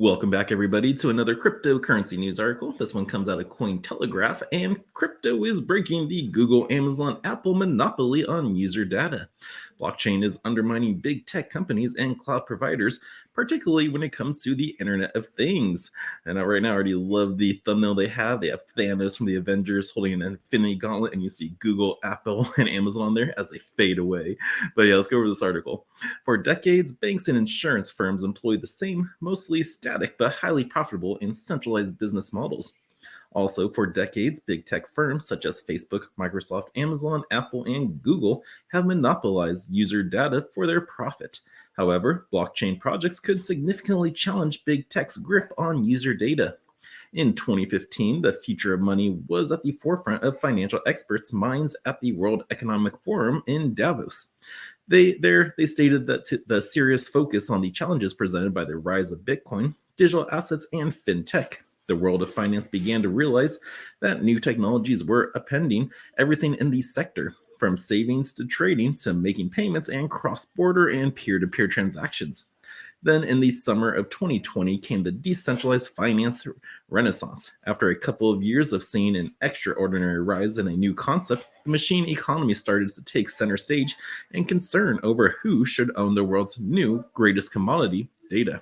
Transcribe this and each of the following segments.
Welcome back, everybody, to another cryptocurrency news article. This one comes out of Cointelegraph, and crypto is breaking the Google, Amazon, Apple monopoly on user data. Blockchain is undermining big tech companies and cloud providers, particularly when it comes to the Internet of Things. And right now, I already love the thumbnail they have. They have Thanos from the Avengers holding an infinity gauntlet, and you see Google, Apple, and Amazon there as they fade away. But yeah, let's go over this article. For decades, banks and insurance firms employed the same, mostly static but highly profitable and centralized business models. Also, for decades, big tech firms such as Facebook, Microsoft, Amazon, Apple, and Google have monopolized user data for their profit. However, blockchain projects could significantly challenge big tech's grip on user data. In 2015, the future of money was at the forefront of financial experts' minds at the World Economic Forum in Davos. They stated that the serious focus on the challenges presented by the rise of Bitcoin, digital assets, and fintech. The world of finance began to realize that new technologies were appending everything in the sector, from savings to trading to making payments and cross-border and peer-to-peer transactions. Then, in the summer of 2020, came the decentralized finance renaissance. After a couple of years of seeing an extraordinary rise in a new concept, the machine economy started to take center stage and concern over who should own the world's new greatest commodity, data.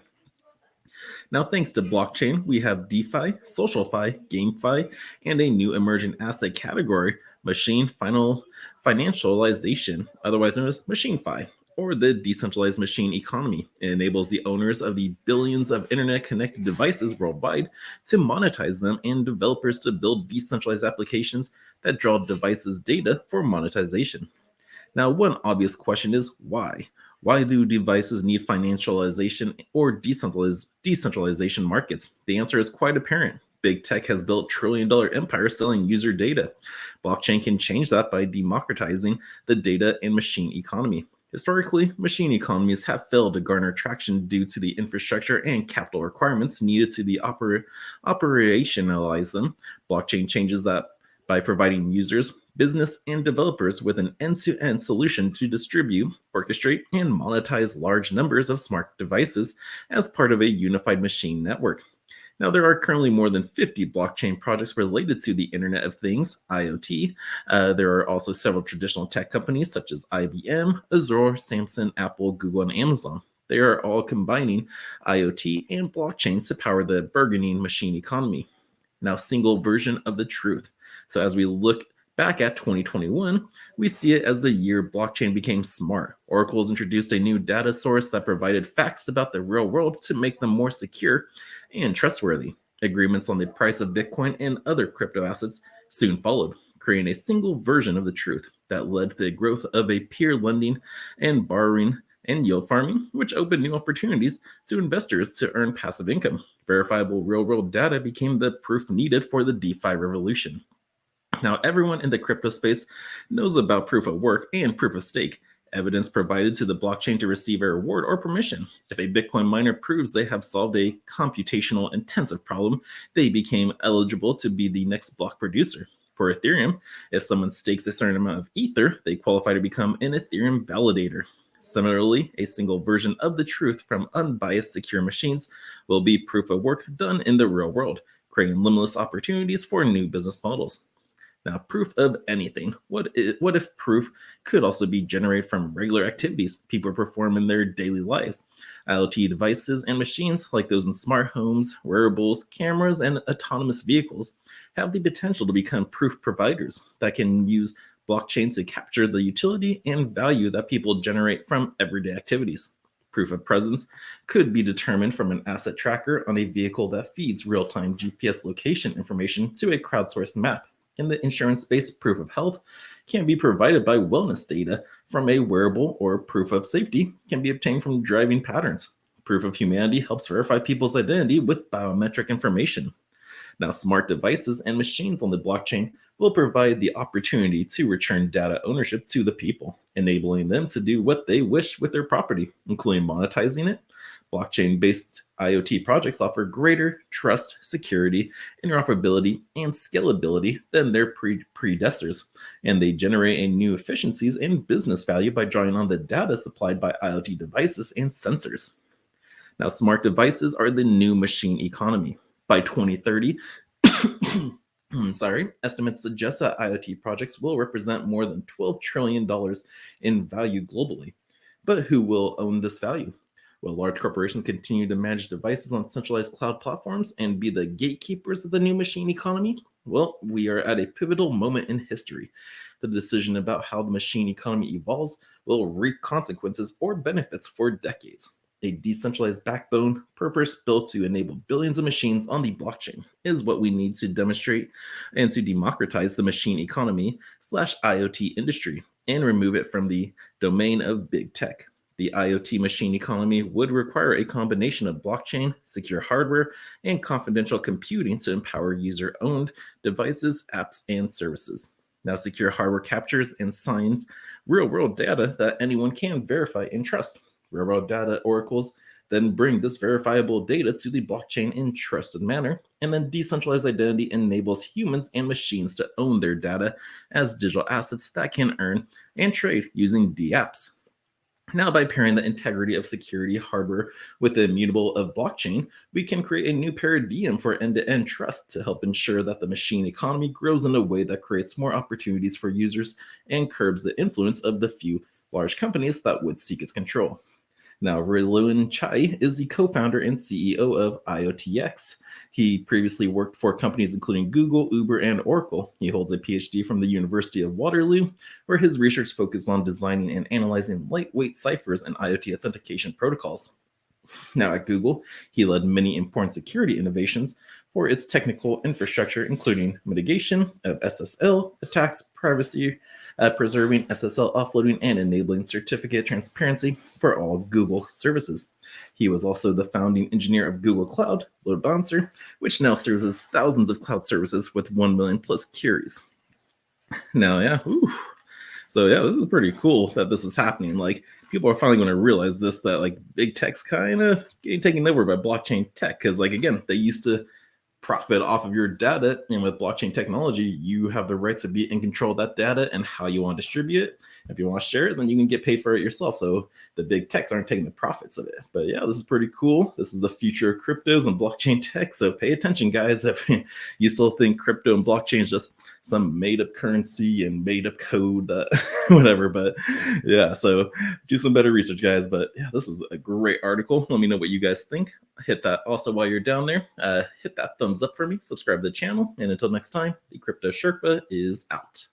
Now, thanks to blockchain, we have DeFi, SocialFi, GameFi, and a new emerging asset category, machine final financialization, otherwise known as MachineFi, or the decentralized machine economy. It enables the owners of the billions of internet connected devices worldwide to monetize them and developers to build decentralized applications that draw devices' data for monetization. Now, one obvious question is why? Why do devices need financialization or decentralization markets? The answer is quite apparent. Big tech has built trillion-dollar empires selling user data. Blockchain can change that by democratizing the data and machine economy. Historically, machine economies have failed to garner traction due to the infrastructure and capital requirements needed to be operationalize them. Blockchain changes that by providing users, business, and developers with an end-to-end solution to distribute, orchestrate, and monetize large numbers of smart devices as part of a unified machine network. Now, there are currently more than 50 blockchain projects related to the Internet of Things, IoT. There are also several traditional tech companies such as IBM, Azure, Samsung, Apple, Google, and Amazon. They are all combining IoT and blockchain to power the burgeoning machine economy. Now, single version of the truth. So, as we look back at 2021, we see it as the year blockchain became smart. Oracle has introduced a new data source that provided facts about the real world to make them more secure and trustworthy. Agreements on the price of Bitcoin and other crypto assets soon followed, creating a single version of the truth that led to the growth of a peer lending and borrowing and yield farming, which opened new opportunities to investors to earn passive income. Verifiable real-world data became the proof needed for the DeFi revolution. Now, everyone in the crypto space knows about proof of work and proof of stake, evidence provided to the blockchain to receive a reward or permission. If a Bitcoin miner proves they have solved a computational intensive problem, they became eligible to be the next block producer. For Ethereum, if someone stakes a certain amount of Ether, they qualify to become an Ethereum validator. Similarly, a single version of the truth from unbiased secure machines will be proof of work done in the real world, creating limitless opportunities for new business models. Now, proof of anything. What if proof could also be generated from regular activities people perform in their daily lives? IoT devices and machines, like those in smart homes, wearables, cameras, and autonomous vehicles, have the potential to become proof providers that can use blockchain to capture the utility and value that people generate from everyday activities. Proof of presence could be determined from an asset tracker on a vehicle that feeds real-time GPS location information to a crowdsourced map. In the insurance space, proof of health can be provided by wellness data from a wearable, or proof of safety can be obtained from driving patterns. Proof of humanity helps verify people's identity with biometric information. Now, smart devices and machines on the blockchain will provide the opportunity to return data ownership to the people, enabling them to do what they wish with their property, including monetizing it. Blockchain-based IoT projects offer greater trust, security, interoperability, and scalability than their predecessors, and they generate a new efficiencies and business value by drawing on the data supplied by IoT devices and sensors. Now, smart devices are the new machine economy. By 2030, estimates suggest that IoT projects will represent more than $12 trillion in value globally. But who will own this value? Will large corporations continue to manage devices on centralized cloud platforms and be the gatekeepers of the new machine economy? Well, we are at a pivotal moment in history. The decision about how the machine economy evolves will reap consequences or benefits for decades. A decentralized backbone, purpose built to enable billions of machines on the blockchain, is what we need to demonstrate and to democratize the machine economy slash IoT industry and remove it from the domain of big tech. The IoT machine economy would require a combination of blockchain, secure hardware, and confidential computing to empower user owned devices, apps, and services. Now, secure hardware captures and signs real world data that anyone can verify and trust. Real world data oracles then bring this verifiable data to the blockchain in trusted manner, and then decentralized identity enables humans and machines to own their data as digital assets that can earn and trade using dApps. Now, by pairing the integrity of security hardware with the immutable of blockchain, we can create a new paradigm for end to end trust to help ensure that the machine economy grows in a way that creates more opportunities for users and curbs the influence of the few large companies that would seek its control. Now, Rilun Chai is the co founder and CEO of IoTX. He previously worked for companies including Google, Uber, and Oracle. He holds a PhD from the University of Waterloo, where his research focused on designing and analyzing lightweight ciphers and IoT authentication protocols. Now, at Google, he led many important security innovations for its technical infrastructure, including mitigation of SSL attacks, privacy preserving SSL offloading, and enabling certificate transparency for all Google services. He was also the founding engineer of Google Cloud, Load Balancer, which now serves as thousands of cloud services with 1 million plus queries. Now, yeah, so yeah, this is pretty cool that this is happening. Like, people are finally going to realize this, that like big tech's kind of getting taken over by blockchain tech, because like again, they used to profit off of your data, and with blockchain technology you have the rights to be in control of that data and how you want to distribute it. If you want to share it, then you can get paid for it yourself, so the big techs aren't taking the profits of it. But yeah, this is pretty cool. This is the future of cryptos and blockchain tech, so pay attention, guys. If you still think crypto and blockchain is just some made up currency and made up code, whatever. But yeah, so do some better research, guys. But yeah, this is a great article. Let me know what you guys think. Hit that also while you're down there. Hit that thumbs up for me, subscribe to the channel, and until next time, the Crypto Sherpa is out.